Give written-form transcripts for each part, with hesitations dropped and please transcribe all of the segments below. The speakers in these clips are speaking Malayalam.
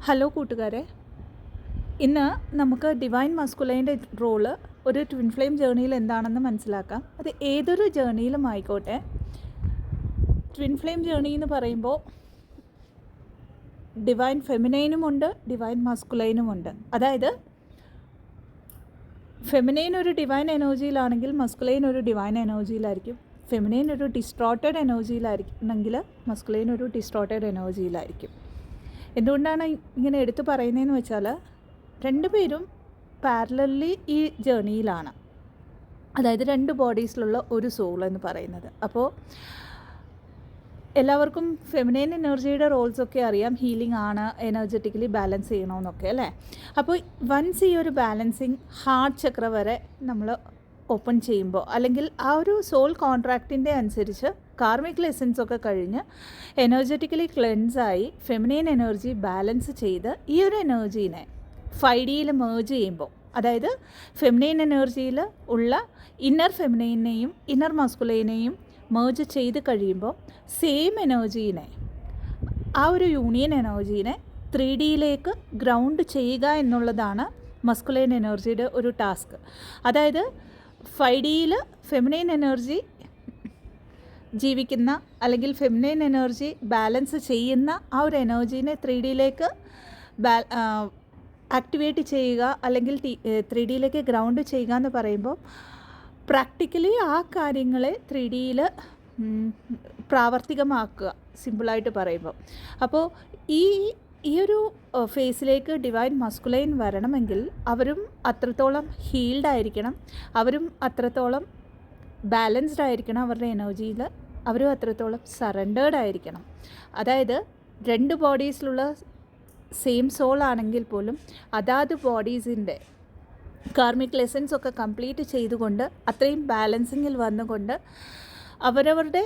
ഹലോ കൂട്ടുകാരെ, ഇന്ന് നമുക്ക് ഡിവൈൻ മസ്കുലൈൻ്റെ റോള് ഒരു ട്വിൻ ഫ്ലെയിം ജേർണിയിൽ എന്താണെന്ന് മനസ്സിലാക്കാം. അത് ഏതൊരു ജേർണിയിലും ആയിക്കോട്ടെ. ട്വിൻ ഫ്ലെയിം ജേർണി എന്ന് പറയുമ്പോൾ ഡിവൈൻ ഫെമിനൈനുമുണ്ട്, ഡിവൈൻ മസ്കുലൈനുമുണ്ട്. അതായത് ഫെമിനൈൻ ഒരു ഡിവൈൻ എനർജിയിലാണെങ്കിൽ മസ്കുലൈൻ ഒരു ഡിവൈൻ എനർജിയിലായിരിക്കും. ഫെമിനൈൻ ഒരു ഡിസ്ട്രോട്ടഡ് എനർജിയിലായിരിക്കണമെങ്കിൽ മസ്കുലൈൻ ഒരു ഡിസ്ട്രോട്ടഡ് എനർജിയിലായിരിക്കും. എന്തുകൊണ്ടാണ് ഇങ്ങനെ എടുത്തു പറയുന്നതെന്ന് വെച്ചാൽ രണ്ടുപേരും പാരലലി ഈ ജേർണിയിലാണ്. അതായത് രണ്ട് ബോഡീസിലുള്ള ഒരു സോൾ എന്ന് പറയുന്നത്. അപ്പോൾ എല്ലാവർക്കും ഫെമിനൈൻ എനർജിയുടെ റോൾസൊക്കെ അറിയാം. ഹീലിംഗ് ആണ്, എനർജറ്റിക്കലി ബാലൻസ് ചെയ്യണമെന്നൊക്കെ അല്ലേ. അപ്പോൾ വൺസ് ഈ ഒരു ബാലൻസിങ് ഹാർട്ട് ചക്ര വരെ നമ്മൾ ഓപ്പൺ ചെയ്യുമ്പോൾ, അല്ലെങ്കിൽ ആ ഒരു സോൾ കോൺട്രാക്റ്റിൻ്റെ അനുസരിച്ച് കാർമിക് ലെസൻസ് ഒക്കെ കഴിഞ്ഞ് എനർജറ്റിക്കലി ക്ലെൻസായി ഫെമിനൈൻ എനർജി ബാലൻസ് ചെയ്ത് ഈ ഒരു എനർജീനെ 5Dയിൽ മേർജ് ചെയ്യുമ്പോൾ, അതായത് ഫെമിനൈൻ എനർജിയിൽ ഉള്ള ഇന്നർ ഫെമിനൈനെയും ഇന്നർ മസ്കുലൈനെയും മേർജ് ചെയ്ത് കഴിയുമ്പോൾ സെയിം എനർജീനെ, ആ ഒരു യൂണിയൻ എനർജീനെ 3Dയിലേക്ക് ഗ്രൗണ്ട് ചെയ്യുക എന്നുള്ളതാണ് മസ്കുലൈൻ എനർജിയുടെ ഒരു ടാസ്ക്. അതായത് 5Dയിൽ ഫെമിനൈൻ എനർജി ജീവിക്കുന്ന, അല്ലെങ്കിൽ ഫെമിനൈൻ എനർജി ബാലൻസ് ചെയ്യുന്ന ആ ഒരു എനർജീനെ 3Dയിലേക്ക് ആക്ടിവേറ്റ് ചെയ്യുക, അല്ലെങ്കിൽ 3Dയിലേക്ക് ഗ്രൗണ്ട് ചെയ്യുക എന്ന് പറയുമ്പോൾ പ്രാക്ടിക്കലി ആ കാര്യങ്ങളെ 3Dയിൽ പ്രാവർത്തികമാക്കുക, സിമ്പിളായിട്ട് പറയുമ്പോൾ. അപ്പോൾ ഈ ഒരു ഫേസിലേക്ക് ഡിവൈൻ മസ്കുലൈൻ വരണമെങ്കിൽ അവരും അത്രത്തോളം ഹീൽഡ് ആയിരിക്കണം, അവരും അത്രത്തോളം ബാലൻസ്ഡ് ആയിരിക്കണം, അവരുടെ എനർജിയിൽ അവരും അത്രത്തോളം സറണ്ടേർഡ് ആയിരിക്കണം. അതായത് രണ്ട് ബോഡീസിലുള്ള സെയിം സോൾ ആണെങ്കിൽ പോലും അതാത് ബോഡീസിൻ്റെ കാർമിക് ലെസൻസ് ഒക്കെ കംപ്ലീറ്റ് ചെയ്തുകൊണ്ട് അത്രയും ബാലൻസിങ്ങിൽ വന്നുകൊണ്ട് അവരവരുടെ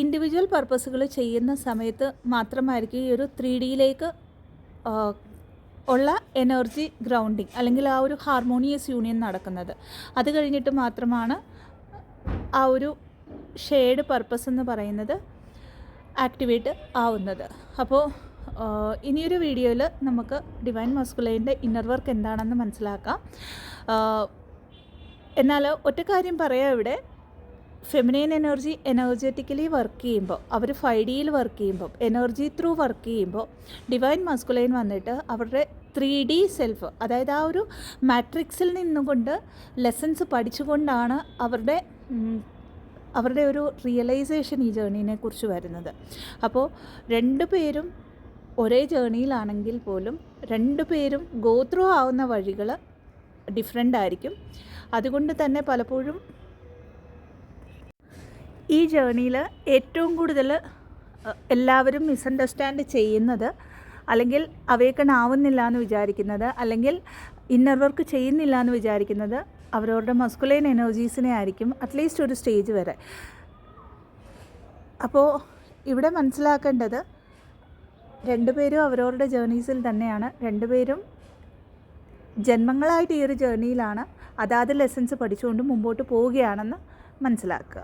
ഇൻഡിവിജ്വൽ പർപ്പസുകൾ ചെയ്യുന്ന സമയത്ത് മാത്രമായിരിക്കും ഈ ഒരു 3Dയിലേക്ക് ഉള്ള എനർജി ഗ്രൗണ്ടിങ്, അല്ലെങ്കിൽ ആ ഒരു ഹാർമോണിയസ് യൂണിയൻ നടക്കുന്നത്. അത് കഴിഞ്ഞിട്ട് മാത്രമാണ് ആ ഒരു ഷെയർഡ് പർപ്പസ് എന്ന് പറയുന്നത് ആക്ടിവേറ്റ് ആവുന്നത്. അപ്പോൾ ഇനിയൊരു വീഡിയോയിൽ നമുക്ക് ഡിവൈൻ മസ്കുലൈൻ്റെ ഇന്നർ വർക്ക് എന്താണെന്ന് മനസ്സിലാക്കാം. എന്നാൽ ഒറ്റ കാര്യം പറയാം, ഇവിടെ ഫെമിനൈൻ എനർജി എനർജറ്റിക്കലി വർക്ക് ചെയ്യുമ്പോൾ, അവർ 5Dയിൽ വർക്ക് ചെയ്യുമ്പോൾ, എനർജി ത്രൂ വർക്ക് ചെയ്യുമ്പോൾ, ഡിവൈൻ മസ്കുലൈൻ വന്നിട്ട് അവരുടെ 3D സെൽഫ്, അതായത് ആ ഒരു മാട്രിക്സിൽ നിന്നുകൊണ്ട് ലെസൺസ് പഠിച്ചുകൊണ്ടാണ് അവരുടെ ഒരു റിയലൈസേഷൻ ഈ ജേർണീനെ കുറിച്ച് വരുന്നത്. അപ്പോൾ രണ്ടുപേരും ഒരേ ജേർണിയിലാണെങ്കിൽ പോലും രണ്ടുപേരും ഗോ ത്രൂ ആവുന്ന വഴികൾ ഡിഫറെൻ്റ് ആയിരിക്കും. അതുകൊണ്ട് തന്നെ പലപ്പോഴും ഈ ജേർണിയിൽ ഏറ്റവും കൂടുതൽ എല്ലാവരും മിസ്അണ്ടർസ്റ്റാൻഡ് ചെയ്യുന്നത്, അല്ലെങ്കിൽ അവേക്കൺ ആവുന്നില്ല എന്ന് വിചാരിക്കുന്നത്, അല്ലെങ്കിൽ ഇന്നർ വർക്ക് ചെയ്യുന്നില്ല എന്ന് വിചാരിക്കുന്നത് അവരവരുടെ മസ്കുലൈൻ എനർജീസിനെ ആയിരിക്കും, അറ്റ്ലീസ്റ്റ് ഒരു സ്റ്റേജ് വരെ. അപ്പോൾ ഇവിടെ മനസ്സിലാക്കേണ്ടത് രണ്ടുപേരും അവരവരുടെ ജേർണീസിൽ തന്നെയാണ്, രണ്ടുപേരും ജന്മങ്ങളായിട്ട് ഈ ഒരു ജേർണിയിലാണ്, അതാത് ലെസൻസ് പഠിച്ചുകൊണ്ട് മുമ്പോട്ട് പോവുകയാണെന്ന് മനസ്സിലാക്കുക.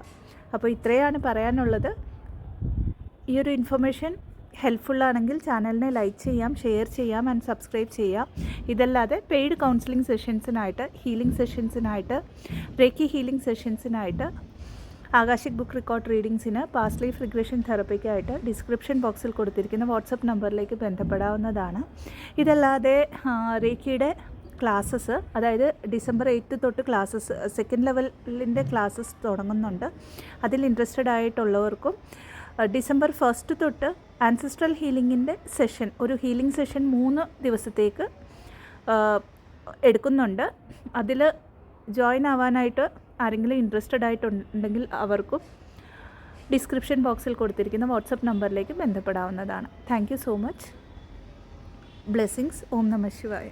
അപ്പോൾ ഇത്രയാണ് പറയാനുള്ളത്. ഈ ഒരു ഇൻഫർമേഷൻ ഹെൽപ്ഫുള്ളാണെങ്കിൽ ചാനലിനെ ലൈക്ക് ചെയ്യാം, ഷെയർ ചെയ്യാം ആൻഡ് സബ്സ്ക്രൈബ് ചെയ്യാം. ഇതല്ലാതെ പെയ്ഡ് കൗൺസിലിംഗ് സെഷൻസിനായിട്ട്, ഹീലിംഗ് സെഷൻസിനായിട്ട്, റേക്കി ഹീലിംഗ് സെഷൻസിനായിട്ട്, ആകാശിക് ബുക്ക് റെക്കോർഡ് റീഡിങ്സിന്, പാസ്റ്റ് ലൈഫ് റിഗ്രഷൻ തെറപ്പിക്കായിട്ട് ഡിസ്ക്രിപ്ഷൻ ബോക്സിൽ കൊടുത്തിരിക്കുന്ന വാട്സപ്പ് നമ്പറിലേക്ക് ബന്ധപ്പെടാവുന്നതാണ്. ഇതല്ലാതെ റേക്കിയുടെ ക്ലാസ്സസ്, അതായത് December 8 തൊട്ട് ക്ലാസ്സസ്, സെക്കൻഡ് ലെവലിൻ്റെ ക്ലാസ്സസ് തുടങ്ങുന്നുണ്ട്. അതിൽ ഇൻട്രസ്റ്റഡ് ആയിട്ടുള്ളവർക്കും December 1 തൊട്ട് ആൻസിസ്ട്രൽ ഹീലിങ്ങിൻ്റെ സെഷൻ, ഒരു ഹീലിംഗ് സെഷൻ 3 ദിവസത്തേക്ക് എടുക്കുന്നുണ്ട്. അതിൽ ജോയിൻ ആവാനായിട്ട് ആരെങ്കിലും ഇൻട്രസ്റ്റഡ് ആയിട്ടുണ്ടെങ്കിൽ അവർക്കും ഡിസ്ക്രിപ്ഷൻ ബോക്സിൽ കൊടുത്തിരിക്കുന്ന വാട്സപ്പ് നമ്പറിലേക്ക് ബന്ധപ്പെടാവുന്നതാണ്. Thank you so much. Blessings. ഓം നമഃ ശിവായ.